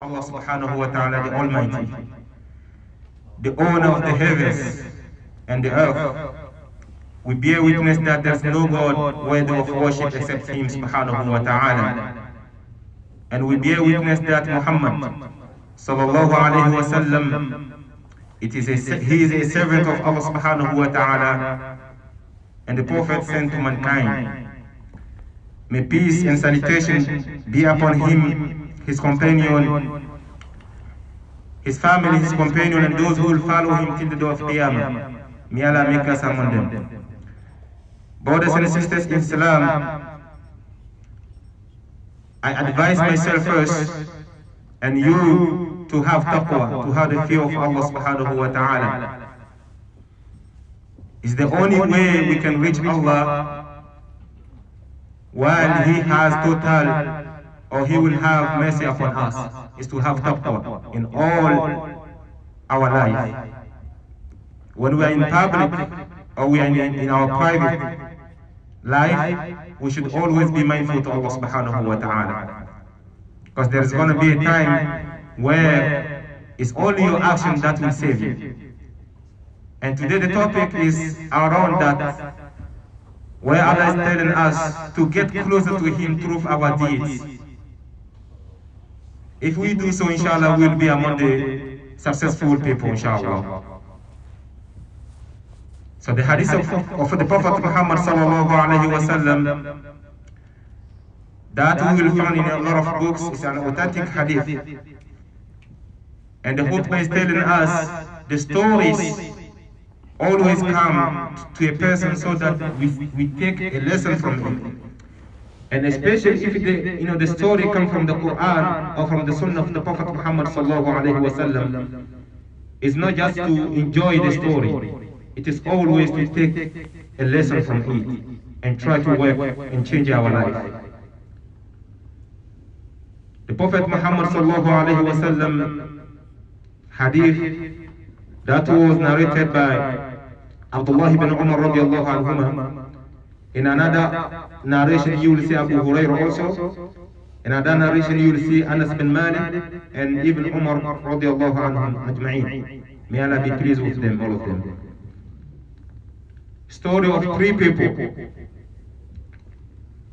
Allah subhanahu wa ta'ala, the Almighty, the owner of the heavens and the earth. We bear witness that there's no God worthy of worship except Him subhanahu wa ta'ala. And we bear witness that Muhammad sallallahu alayhi wa sallam, he is a servant of Allah subhanahu wa ta'ala and the Prophet sent to mankind. May peace and salutation be upon him, his companion, his family, his companion, and those who will follow him till the day of Qiyamah. May Allah make us among them. Brothers and sisters in Islam, I advise myself first and you to have taqwa, to have the fear of Allah subhanahu wa ta'ala. It's the only way we can reach Allah while He has total, or He will have mercy upon us, is to have taqwa in all our life. When we are in public or we are in our private life, we should always be mindful to Allah subhanahu wa ta'ala. Because there is going to be a time where it's only your action that will save you. And today the topic is around that, where Allah is telling us to get closer to Him through our deeds. If we do so, inshallah, we'll be among the successful people, inshallah. So the hadith of the Prophet Muhammad sallallahu alayhi wa sallam, that we will find in a lot of books, is an authentic hadith. And the khutbah is telling us the stories always come to a person so that we take a lesson from it. And especially if the story comes from the Quran or from the Sunnah of the Prophet Muhammad sallallahu alayhi wa sallam, it's not just to enjoy the story. It is always to take a lesson from it and try to work and change our life. The Prophet Muhammad sallallahu alayhi wa sallam hadith that was narrated by Abdullah ibn Umar radiallahu anhuma. In another narration you will see Abu Hurairah also. In another narration you will see Anas bin Malik and Ibn Umar radiallahu anhum ajma'in. May Allah be pleased with them, all of them. Story of three people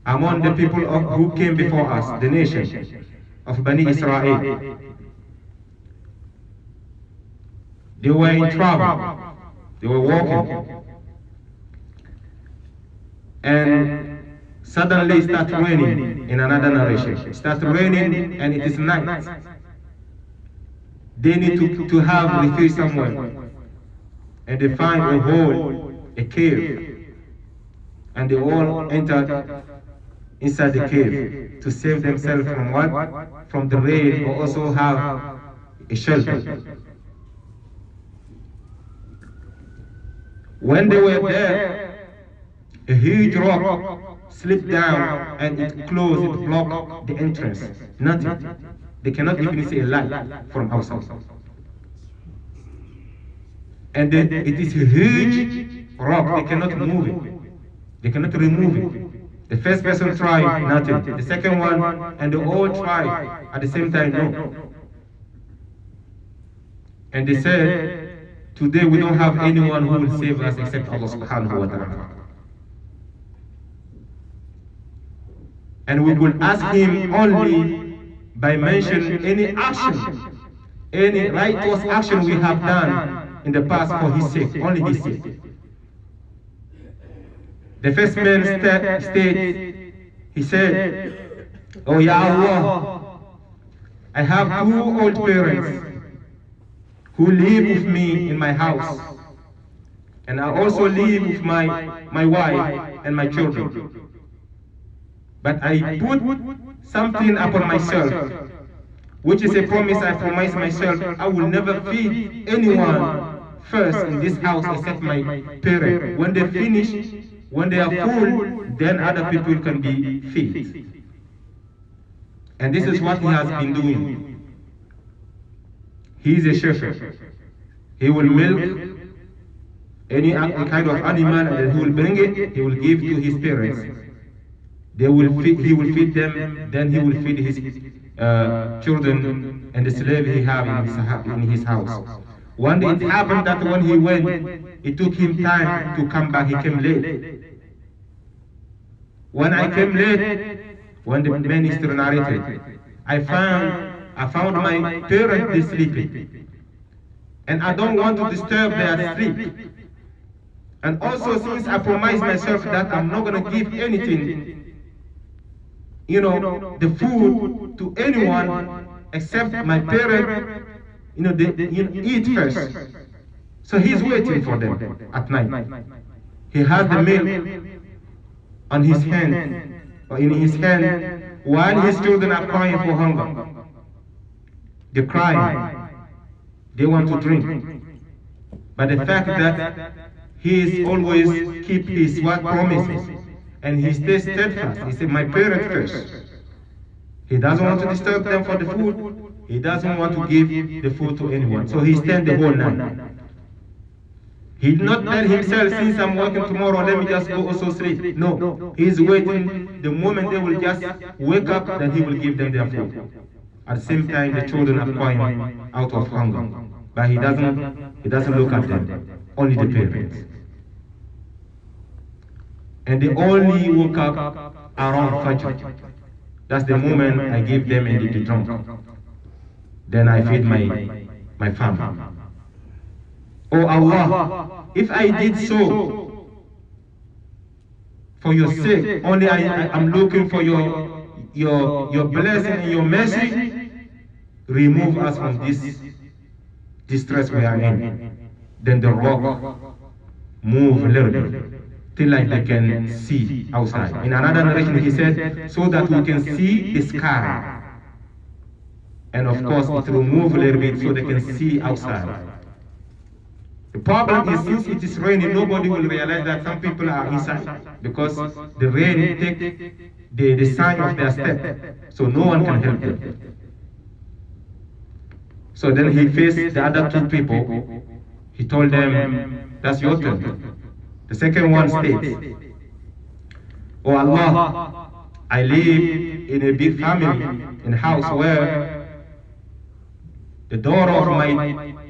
among the people who came before us, the nation of Bani Israel. They were in travel. They were walking, and suddenly it started raining. In another narration, it started raining and it is night. They need to have refuge somewhere, and they find a hole, a cave, and they all entered inside the cave to save themselves from what? From the rain, or also have a shelter. When they were there, a huge rock slipped down and it closed, it blocked the entrance. Nothing. They cannot even see a light from outside. And it is a huge rock, they cannot move it. They cannot remove it. The first person tried, nothing. The second one, and they all tried at the same time, no. And they said, today we don't have anyone who will save us except Allah subhanahu wa ta'ala. And we will ask Him only by mentioning any action, any righteous action we have done in the past for His sake, only His sake. The first man stayed, he said, "Oh Ya Allah, I have two old parents who live with me in my house, and I also live with my wife and my children. But I put something upon myself, which is a promise I promise myself. I will never feed anyone first in this house except my parents. When they finish, when they are full, then other people can be fed." And this is what he has been doing. He is a shepherd. He will milk any kind of animal and then he will bring it, he will give to his parents. He will feed them, then he will feed children and the slave he had in his house. One day it happened that when he went, it took him time to come back. He came late. When I came late, when the minister narrated, I found my parents sleeping, and I don't want to disturb their sleep. And also, since I promised myself that I'm not going to give anything, the food to anyone except my parents, they eat first. So he's waiting for them at night. He has the meal on his hand, or in his hand, while his children are crying for hunger. They cry, they want to drink. But the fact that he is always keep his what promises, and he stays steadfast. He said, my parents first. He doesn't want to disturb them for the food. He doesn't want to give the food to anyone. So he stands the whole night. He did not tell himself, since I'm working tomorrow, let me just go also sleep. No, he's waiting. The moment they will just wake up, then he will give them their food. At the same time, the children are crying out of hunger. But he doesn't look at them, only the parents. And they only woke up around Fajr. That's the moment I give them and they drunk. Then I feed my family. Oh Allah, if I did so for your sake, only I'm looking for your blessing and your mercy, remove us from this distress we are in. Then the rock move a little bit till like they can see outside. In another narration he said, so that we can see the sky. And of course it will move a little bit so they can see outside. The problem is, since it is raining, nobody will realize that some people are inside, because the rain takes the sign of their step, so no one can help them. So then he faced the other two people. He told them, that's your turn. The second one states, oh Allah, I live in a big family, in a house where the daughter of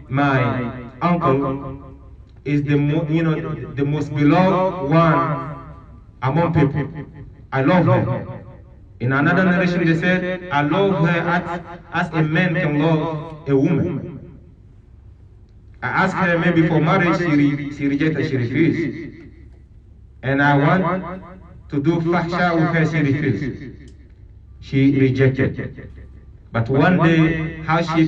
my uncle is the most beloved one among people. I love her. In another narration they said, I love her as a man can love a woman. I asked her maybe for marriage, she rejected, she refused. And I want to do fahsha with her, she refused. She rejected. But one day, how she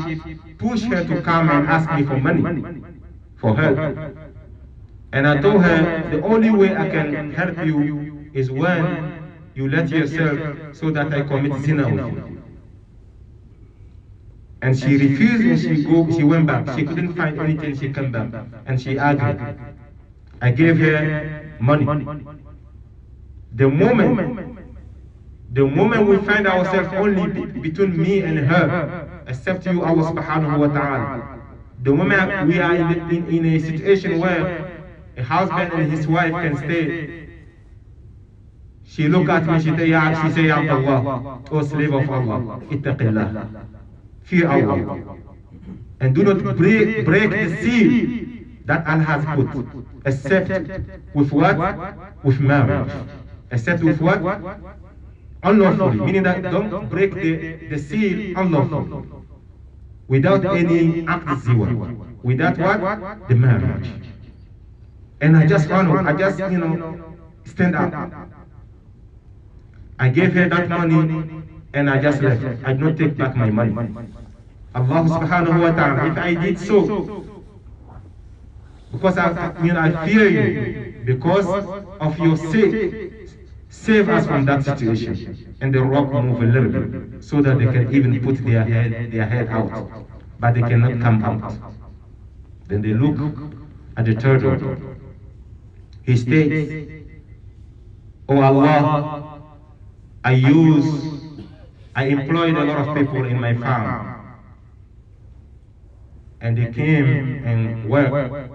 pushed her to come and ask me for money, for help. And I told her, the only way I can help you is when you let yourself so that I commit zina with you. And she refused, and she went back. She couldn't find anything, she came back. And she argued. I gave her money. The moment we find ourselves only between me and her, except you, Allah subhanahu wa ta'ala, the moment we are in a situation where a husband and his wife can stay, she look at me, she say, Ya Abdullah, O slave of Allah, ittaqillah, fear Allah, and do not break the seal that Allah has put, except with what? With marriage. Except with what? Unlawfully, meaning that don't break the seal unlawfully, without any act ziwa, without what? The marriage. And I just stand up. I gave her that money and I just left. I did not take back my money. Allah subhanahu wa ta'ala, if I did so, because I fear you, because of your sake, save us from that situation. And the rock move a little bit, so that they can even put their head out, but they cannot come out. Then they look at the turtle. He states, oh Allah, I employed a lot of people in my farm, and they came and worked.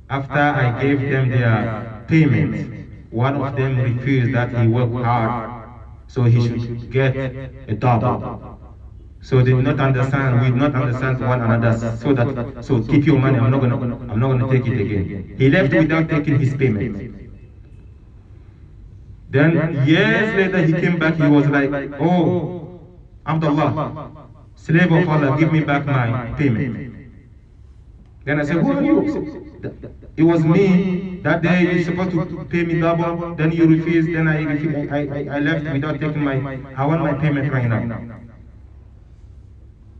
After I gave them their payment, one of them refused that he worked hard, so he should get a double. So they did not understand, we did not understand one another, so keep your money, I'm not gonna take it again. He left without taking his payment. Then years later he came back, he was like, oh, Abdullah, slave of Allah, give me back my payment. Then I said, who are you? It was me. That day you're supposed to pay me double, then you refused, then I left without taking I want my payment right now.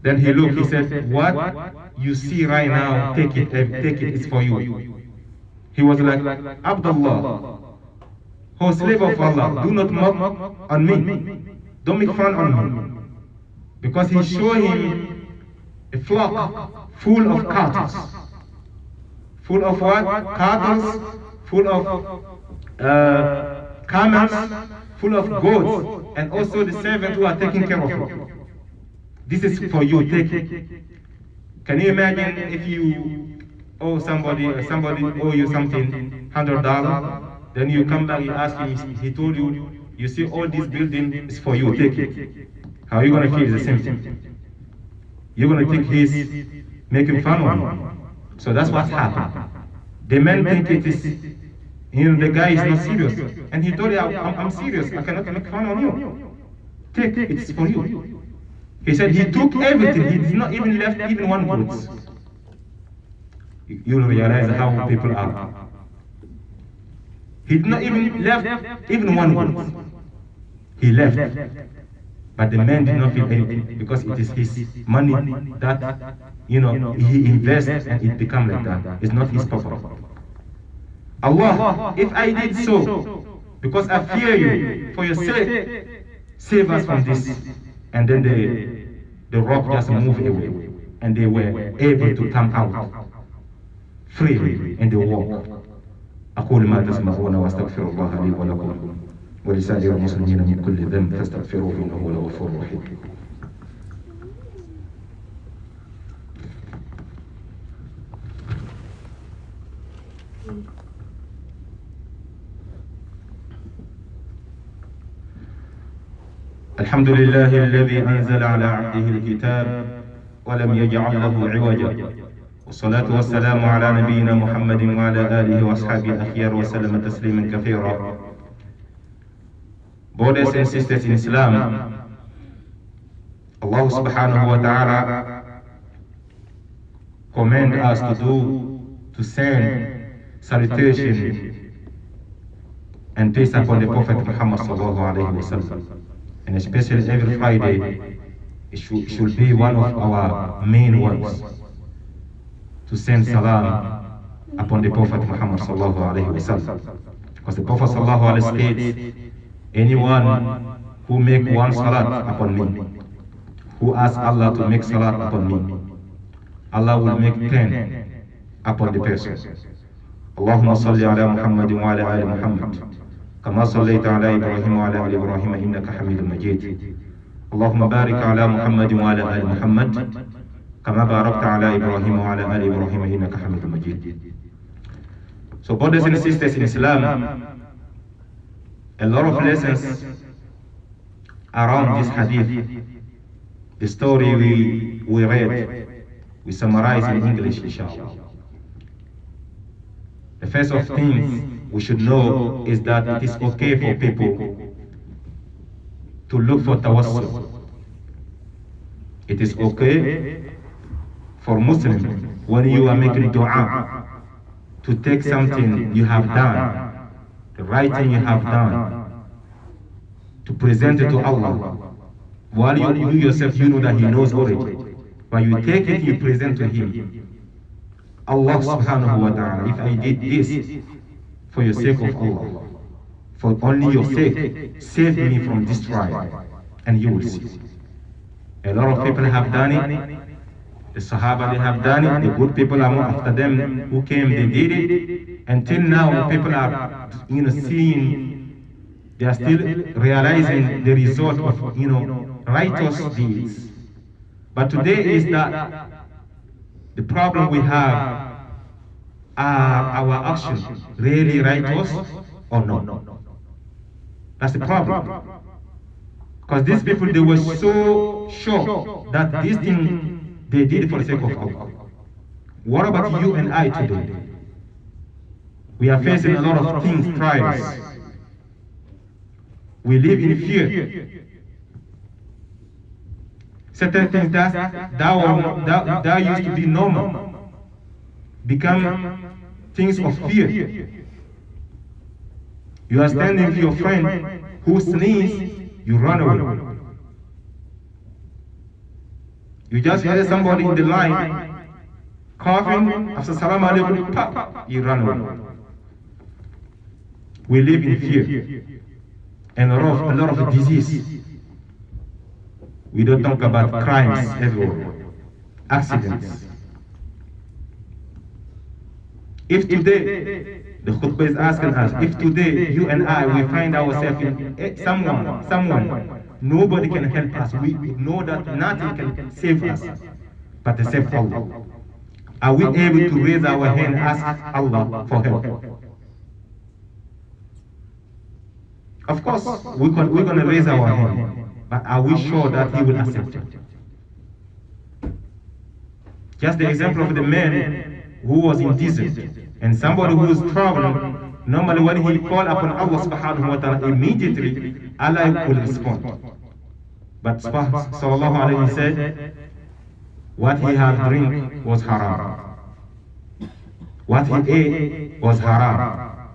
Then he looked, he said, what you see right now, take it, it's for you. He was like, Abdullah, oh slave of Allah, do not mock on me. Don't make fun on me. Because he showed him a flock full of cattle. Full of what? Cattle, full of camels, full of goats, and also the servants who are taking care of you. This is for you, take it. Can you imagine if you owe somebody owe you something, $100, then you come back, you ask him, he told you, you see all this building is for you, take it. How are you going to feel? The same thing. You're going to think he's making fun of you. So that's what's happened. The man think it is, the guy is not serious. And he told you, I'm serious, I cannot make fun of you. Take it, it's for you. He said he took everything, he did not even left even one goods. You'll realize how people are. He did not even left even one goods. He left. But the man did not feel anything because it is his money that he invests and it becomes like that. It's not his property. Allah, if I did so, because I fear you, for your sake, save us from this. And then the rock just moved away, and they were able to come out freely and they walk. أقول ما تسمعون واستغفر الله لي ولكم ولسائر المسلمين من كل ذنب فاستغفروه إنه هو الغفور الرحيم. الحمد لله الذي أنزل على عبده الكتاب ولم يجعل له عوجا والصلاة والسلام على نبينا محمد وعلى آله وأصحابه الأخيار وسلم تسليما كثيرا. Brothers and sisters in Islam, Allah subhanahu wa ta'ala command us to send salutation and peace upon the Prophet Muhammad sallallahu alayhi wa sallam. And especially every Friday, it should be one of our main ones to send salam upon the Prophet Muhammad sallallahu alayhi wa sallam. Because the Prophet sallallahu alayhi wa sallam states, anyone who make one salat upon me, who asks Allah to make salat upon me, Allah will make 10 upon the person. Allahumma salli ala Muhammad wa ala ali Muhammad كما صليت على إبراهيم وعلى آل إبراهيم إنك حميد مجيد. اللهم بارك على محمد وعلى آل محمد كما باركت على إبراهيم وعلى آل إبراهيم إنك حميد مجيد. So brothers and sisters in Islam, a lot of lessons around this hadith. The story we read, we summarize in English, inshallah. The first of things we should know is that it is okay for people to look for tawassul. It is okay for Muslims, when you are making dua, to take something you have done, the right thing you have done, to present it to Allah. While you yourself, you know that He knows already, but you take it, you present to Him. Allah subhanahu wa ta'ala, if I did this for your sake of Allah, for only your sake, save me from this trial, and you will see. A lot of people have done it. The Sahaba, they have done it. The good people after them who came, they did it. Until now, people are, seeing, they are still realizing the result of, righteous deeds. But today is that the problem we have, are our actions really righteous or not? That's the problem. Because these people, they were so sure that this thing they did for the sake of Allah. What about you and I today? We are facing a lot of things, trials. We live in fear. Certain things that used to be normal become things of fear. You are standing with your friend who sneezes, you run away. You just hear somebody in the line coughing, after salam alaikum, pop, you run away. We live in fear and a lot of disease. We don't talk about crimes everywhere, accidents. If today, the khutbah is asking us, if today you and I, we find ourselves in someone, nobody can help us. We know that nothing can save us but except Allah. Are we able to raise our hand and ask Allah for help? Of course, we're going to raise our hand, but are we sure that He will accept it? Just the example of the man who was in desert, and somebody who is traveling, normally when he called upon Allah subhanahu wa ta'ala, immediately Allah will respond. But sallallahu alayhi said, what he had drink was haram. What he ate was haram.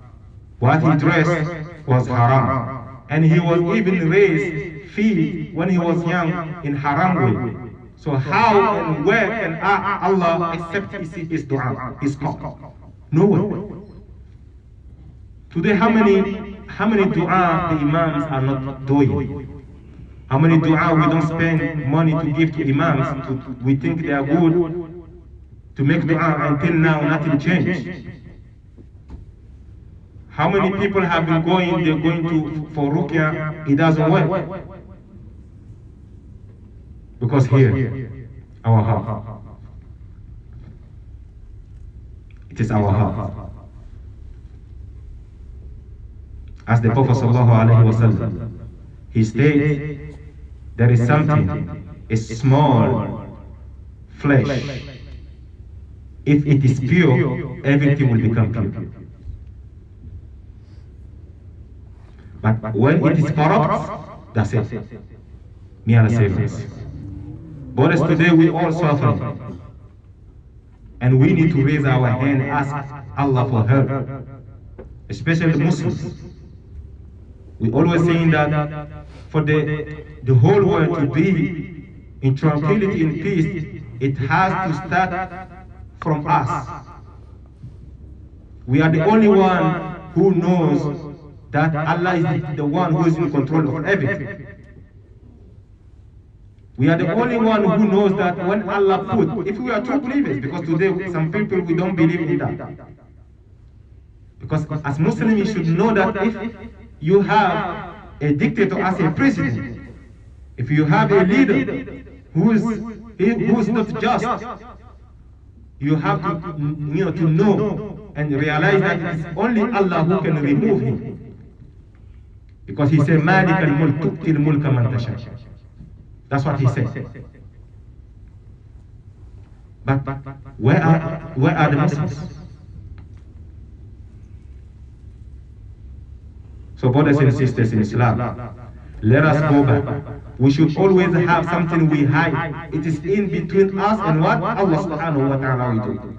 What he dressed was haram. And he was even raised, feed when he was young in haram way. So how and where can Allah accept his dua, his call? No way. Today, how many dua the imams are not doing? How many dua we don't spend money to give to imams? We think they are good to make dua, until now nothing changed. How many people have been going? They're going for ruqya. It doesn't work because here, our heart. It is our heart. As the Prophet ﷺ, he states, there is something, a small flesh. If it is pure, everything will become pure. But when it is corrupt, that's it. May Allah save us. But as today we all suffer, and we need to raise our hand and ask Allah for help, especially the Muslims. We always saying that for the whole world to be in tranquility and peace, it has to start from us. We are the only one who knows that Allah is the one who is in control of everything. We are the only one who knows that when Allah put, if we are true believers, because today some people we don't believe in that. Because as Muslims you should know that if you have a dictator as a president, if you have a leader who is not just, you have to know and realize that it is only Allah who can remove him. Because he said, Malik al-mulk tu'til mulka man tasha. That's what he said. But where are the Muslims? So brothers and sisters in Islam, let us go back. We should always have something we hide. It is in between us and what Allah subhanahu wa ta'ala will do.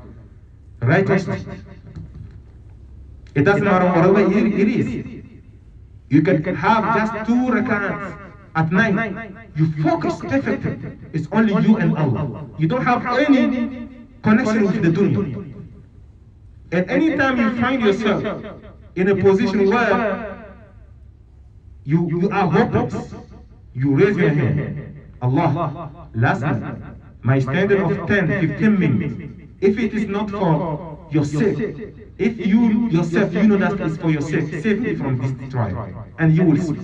Righteousness. It doesn't matter whatever it is. You can have just 2 rak'ats at night. You focus perfectly. It's only you and Allah. You don't have any connection with the dunya. At any time you find yourself in a position where you are hopeless, you raise your hand. Allah, last night, my standard of 10, 15 minutes, if it is not for your sake, if you yourself, you know that it's for your sake, save me from this trial, and you will see.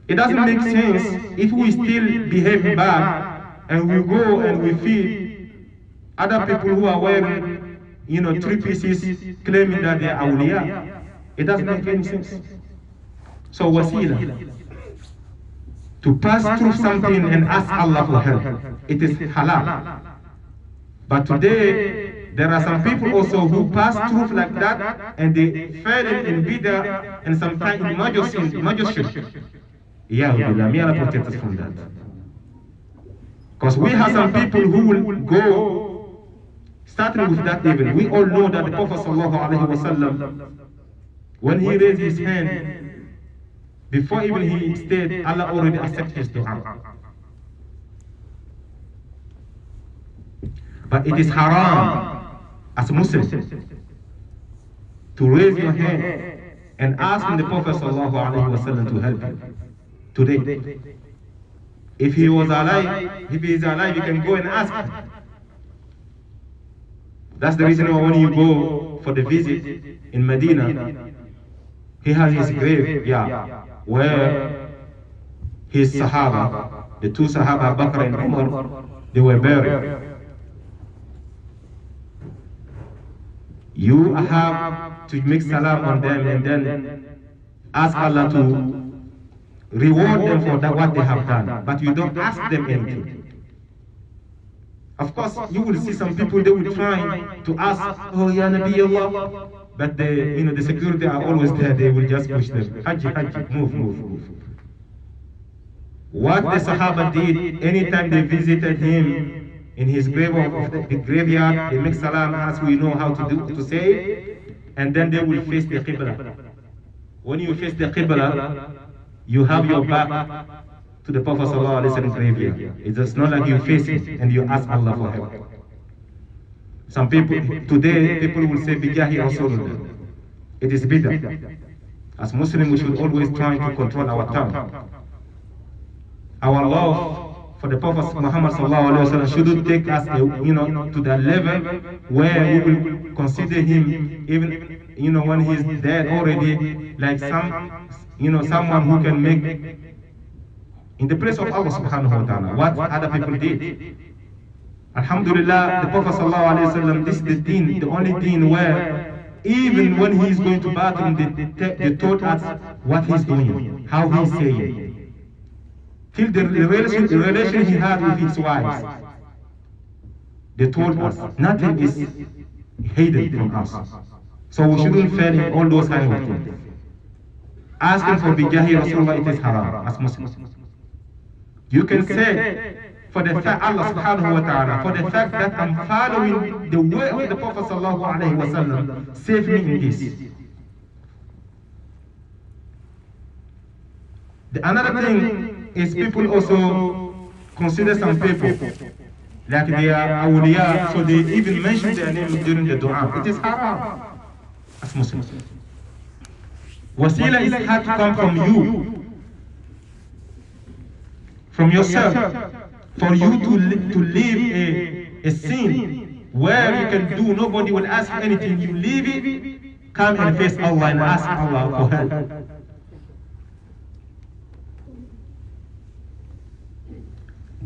It doesn't make sense if we still behave bad and we go and we feed other people who are wearing, 3 pieces, claiming that they are awliya. It doesn't make any sense. So wasila, to pass through something and ask Allah for help, it is halal. But today, there are some people also who pass through like that and they fell in bidah and sometimes in major shirk. Yeah, may Allah protect us from that. Because we have some people who will go, starting with that even. We all know that the Prophet ﷺ, when he raised his hand, before even he stayed, Allah already accepted his dua. But it is haram as a Muslim to raise your hand and ask the Prophet ﷺ to help you today. If he was alive, if he is alive, you can go and ask him. That's the reason why when you go for the visit in Medina, he has his grave, where his Sahaba, the two Sahaba, Bakr and Umar, they were buried. You have to make salam on them and then ask Allah to reward them for that what they have done, but you don't ask them anything. Of course, you will see some people, they will try to ask, oh ya Nabi Allah, but the security are always there, they will just push them. Haji, move. What the Sahaba did, anytime they visited him in his grave of the graveyard, they make salam as we know how to say, and then they will face the Qibla. When you face the Qibla, you have your back to the Prophet ﷺ graveyard. It's just not like you face it and you ask Allah for help. Some people, today, people will say, Bijahi Rasulullah. It is bid'ah. As Muslims, we should always try to control our tongue. Our love for the Prophet Muhammad ﷺ shouldn't take us, to that level where we will consider him, even, when he's dead already, like someone who can make in the place of Allah subhanahu wa ta'ala what other people did. Alhamdulillah, the Prophet sallallahu alayhi wa sallam, this is the deen, the only deen where even when he is going to bathroom, they taught us what he's doing, how he's saying. Till the relation he had with his wives, they told us nothing is hidden from us. So we shouldn't fail in all those kind of things. Asking for Bijahi Rasulullah, it is haram as Muslims. You can say, for the fact Allah subhanahu wa ta'ala, for the fact that I'm following the way of the Prophet sallallahu alayhi wa sallam, save me in this. Another thing is people also consider some people like they are awliya, so they even mention their name during the dua. It is haram as Muslims. Wasila is had to come from you, from yourself, for you to live a sin where you can do, nobody will ask you anything, you leave it, come and face Allah and ask Allah for help.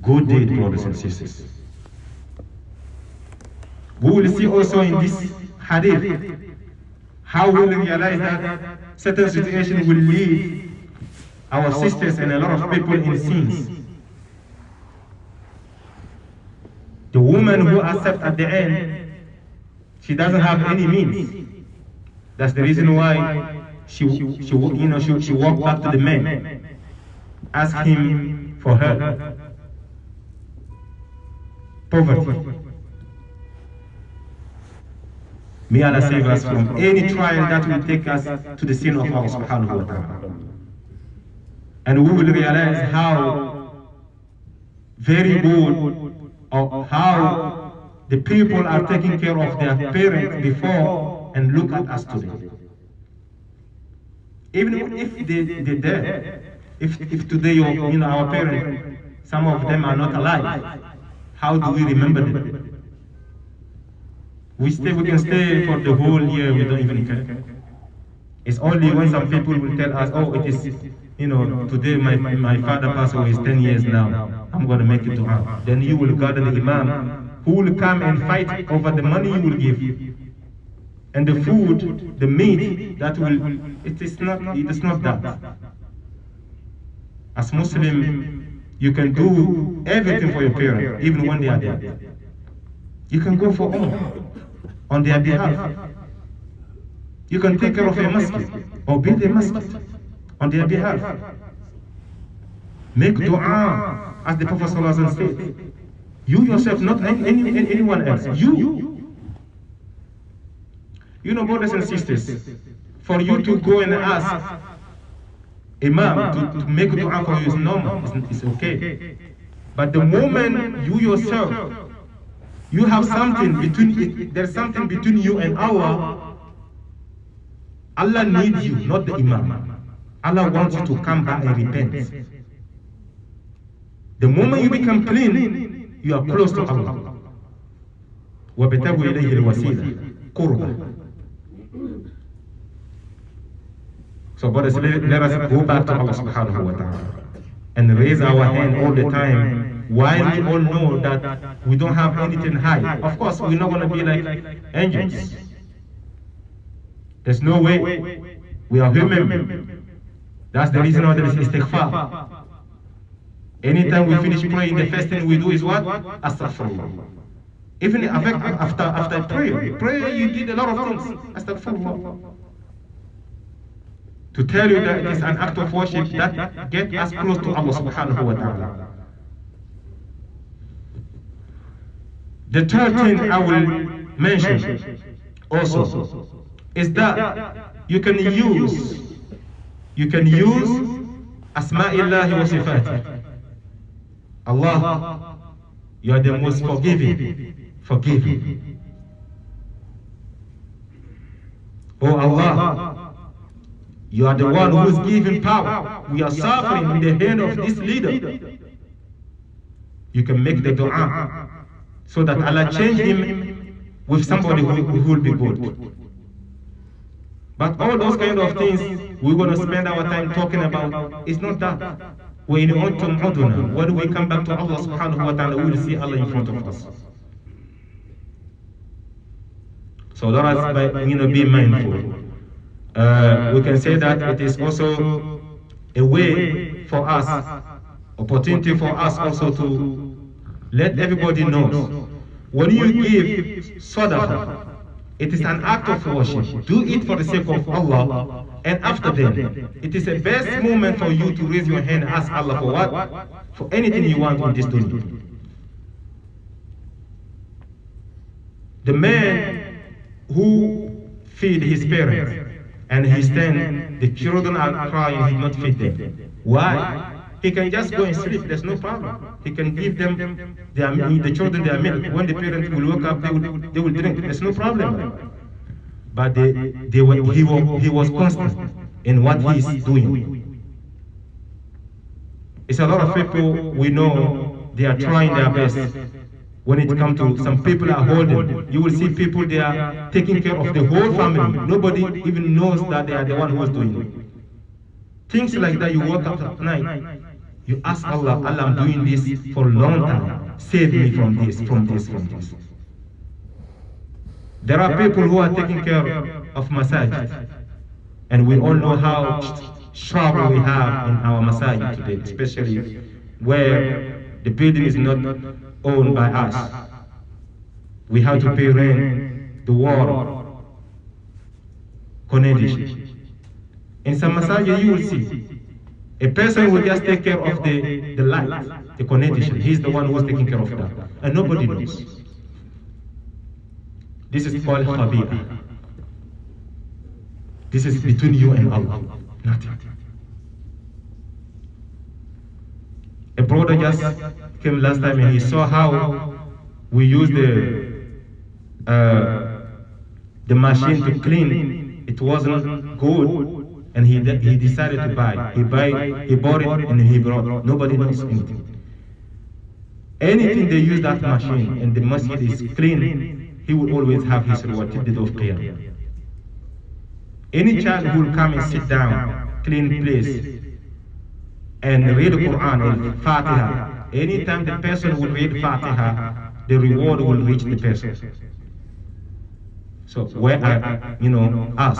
Good deed, brothers and sisters. We will see also in this hadith how we will realize that certain situations will lead our sisters and a lot of people in sins. The woman who accepts at the end, she doesn't have any means. That's the reason why she walked back to the man, ask him for help. Poverty. May Allah save us from any trial that will take us to the sin of Allah subhanahu wa ta'ala. And we will realize how very good or how the people are taking care of their parents before and look at us today. Even if they're dead, if today our parents, some of them are not alive, how do we remember them? We can stay for the whole year, we don't even care. It's only when some people will tell us, oh, it is, today my father passed away, it's 10 years now, I'm going to make it to her. Then you will gather the imam who will come and fight over the money you will give. And the food, the meat, that will, it is not that. As Muslim, you can do everything for your parents, even when they are dead. You can go for Umrah on their behalf. You can take care of a masjid or build a masjid on their behalf. Make dua, as the Prophet ﷺ said. You yourself, not anyone else. You know, brothers and sisters, for you to go and ask Imam to make dua for you is normal, it's okay. But the moment you yourself, you have something between, there's something between you and Allah needs you, not the Imam. Allah wants you to come back and repent. The moment you become clean, you are close to Allah. وَبَتَغُوا إِلَيْهِ الْوَسِيلَةِ قُرْبًا. So brothers, let us go back to Allah subhanahu wa ta'ala and raise our hand all the time, while we all know that we don't have anything high. Of course, we're not going to be like angels. There's no way. We are human. That's the reason why there is istighfar. Anytime we finish praying, the first thing we do is what? Astaghfirullah. Even after prayer, you did a lot of things. Astaghfirullah. To tell you that it is an act of worship that gets us close to Allah subhanahu wa ta'ala. The third thing I will mention also is that you can use Asma'illahi wa Sifatih. Allah, you are the most forgiving. Oh Allah, you are the one who is giving power. We are suffering in the hand of this leader. You can make the dua so that Allah change him with somebody who will be good. But all those kind of things we're going to spend our time talking about, it's not that. When we come back to Allah subhanahu wa ta'ala, we will see Allah in front of us. So let us be mindful. We can say that it is also a way for us, opportunity for us also to let everybody know. When you give sadaqah, it is an act of worship. Do it for the sake of Allah. And after then, it is the best moment for you to raise your hand and ask Allah for what? For anything you want in this dunya. The man who feed his parents and he stand, the children are crying, he not feed them. Why? He can just go and sleep, there's no problem. He can give them the children their milk. When the parents will wake up, they will drink, there's no problem. But he was constant in what he is doing. It's a lot of people we know, they are trying their best. When it comes to some people are holding, you will see people, they are taking care of the whole family. Nobody even knows that they are the one who is doing it. Things like that, you wake up at night, you ask Allah, Allah, I'm doing this for a long time. Save me from this, from this, from this. There are people who are taking care of masajid, and we all know how struggle we have in our masajid today, especially where the building is not owned by us. We have to pay rent, the water, connection. In some masajid you will see a person will just take care of the light, the connection. He's the one who is taking care of that, and nobody knows. This is called khabira. This is between you and Allah, nothing. A brother just came last time and he saw how we use the machine to clean. It wasn't good, and he decided to buy. He bought it and he brought. Nobody knows anything. Anything they use that machine and the masjid is clean, he will always have his reward till the day of Qiyamah. Any child who will come and sit down, clean place, and read the Quran and Fatiha, anytime the person will read Fatiha, the reward will reach the person. So where are, us?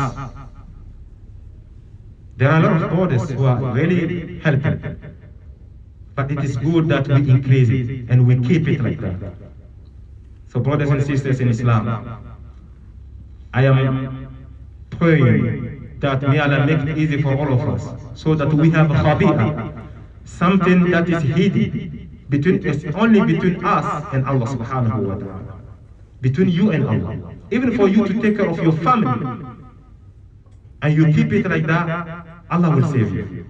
There are a lot of brothers who are really helping. but it is good that we increase it and we keep it like that. So brothers and sisters in Islam, I am praying that may Allah make it easy for all of us, so that we have a khabi'ah, something that is hidden only between us and Allah subhanahu wa ta'ala, between you and Allah. Even for you to take care of your family, and you keep it like that, Allah will save you.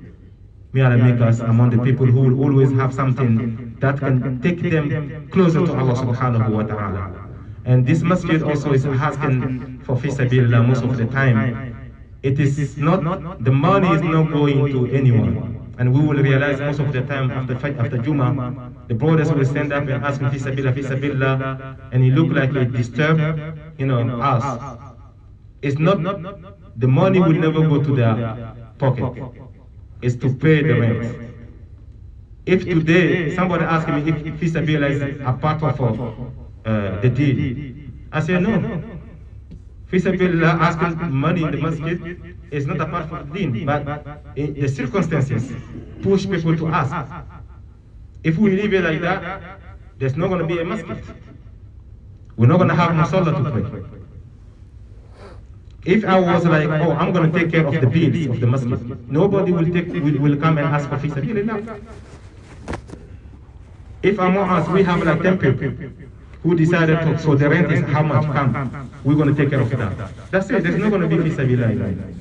May Allah make us among the people who will always have something that can take them closer to Allah subhanahu wa ta'ala. And this masjid also is asking for fi sabilillah most of the time. It is not, the money is not going to anyone. And we will realize most of the time after Jummah, the brothers will stand up and ask fi sabilillah, and it look like it disturbed, us. It's not, the money will never go to their pocket. It's to pay the rent. If today somebody asks me if fi sabilillah is a part of the deal, I say no. Fi sabilillah, asking money in the masjid is not a part of the deen, but the circumstances push people to ask. If we leave it like that, there's not going to be a masjid. We're not going to have musalla to pray. If I was like, oh, I'm going to take care of the bills of the masjid, nobody will come and ask for fi sabilillah. If among us we have like 10 people who decided to, so the rent is how much, come, we're going to take care of that. That's it, there's not going to be fi sabilillah.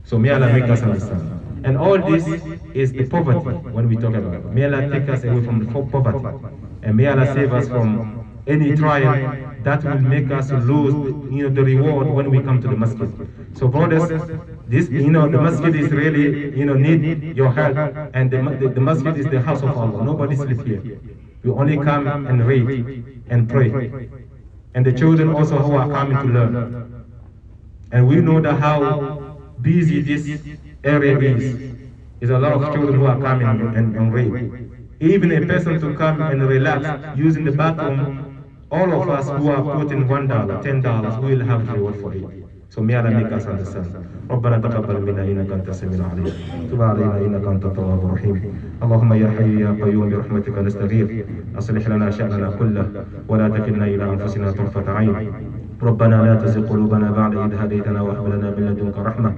So may Allah make us understand. And all this is the poverty when we talk about it. May Allah take us away from the poverty. And may Allah save us from any trial that will make us lose the reward when we come to the masjid. So brothers, this the masjid is really need your help, and the masjid is the house of Allah. Nobody sleeps here. We only come and read and pray. And the children also who are coming to learn. And we know that how busy this area is. There's a lot of children who are coming and read. Even a person to come and relax using the bathroom, all of us who are putting $1, $10, we will have reward for it. So may Allah make us understand. ربنا تقبل منا إنك أنت السميع العليم تب علينا إنك أنت التواب الرحيم اللهم يا حي يا قيوم برحمتك نستغيث أصلح لنا شأننا كله ولا تكلنا إلى أنفسنا طرفة عين ربنا لا تزغ قلوبنا بعد إذ هديتنا وهب لنا من لدنك رحمة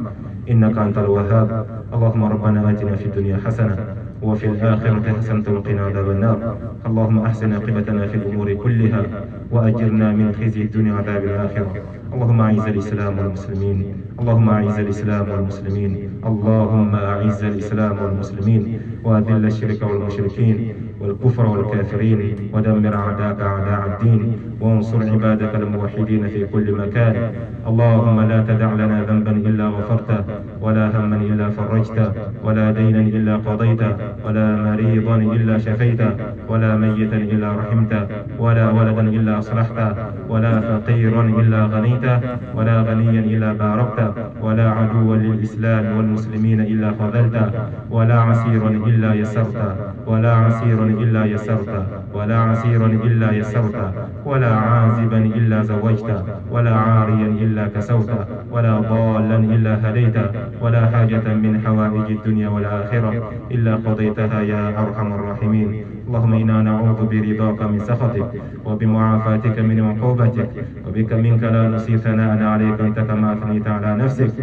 إنك أنت الوهاب اللهم ربنا آتنا في الدنيا حسنة وفي الآخرة حسنة وقنا عذاب النار اللهم أحسن عاقبتنا في الأمور كلها وأجرنا من خزي الدنيا وعذاب الآخرة اللهم أعز الإسلام والمسلمين اللهم أعز الإسلام والمسلمين اللهم أعز الإسلام والمسلمين وأذل الشرك والمشركين والكفر والكافرين ودمر أعداءك أعداء الدين وانصر عبادك الموحدين في كل مكان اللهم لا تدع لنا ذنبا إلا غفرته ولا هما إلا فرجته ولا دينا إلا قضيته ولا مريضا إلا شفيته ولا ميتا إلا رحمته ولا ولدا إلا أصلحته ولا فقيرا إلا غنيته ولا غنيا إلا باركته ولا عدوا للإسلام والمسلمين إلا خذلته ولا عسيرا إلا يسرته ولا عسيرا إلا يسرته ولا عسيرا إلا يسرته ولا عازبا إلا زوجته ولا عاريا إلا كسوته ولا ضالا إلا هديته ولا حاجة من حوائج الدنيا والآخرة إلا قضيتها يا أرحم الراحمين اللهم إنا نعوذ برضاك من سخطك وبمعافاتك من عقوبتك وبك منك لا نحصي ثناء عليك أنت كما أثنيت على نفسك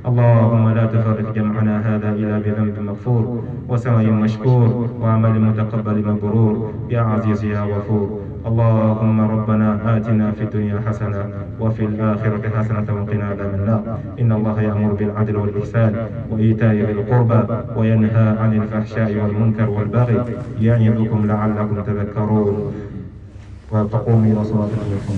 اللهم لا تفرق جمعنا هذا إلا بذنب مغفور وسعي مشكور وعمل متقبل مبرور يا عزيز يا غفور اللهم ربنا آتنا في الدنيا حسنة وفي الآخرة حسنة وقنا عذاب النار إن الله يأمر بالعدل والإحسان وإيتاء ذي القربى وينهى عن الفحشاء والمنكر والبغي يعظكم لعلكم تذكرون وتقوموا إلى صلاتكم.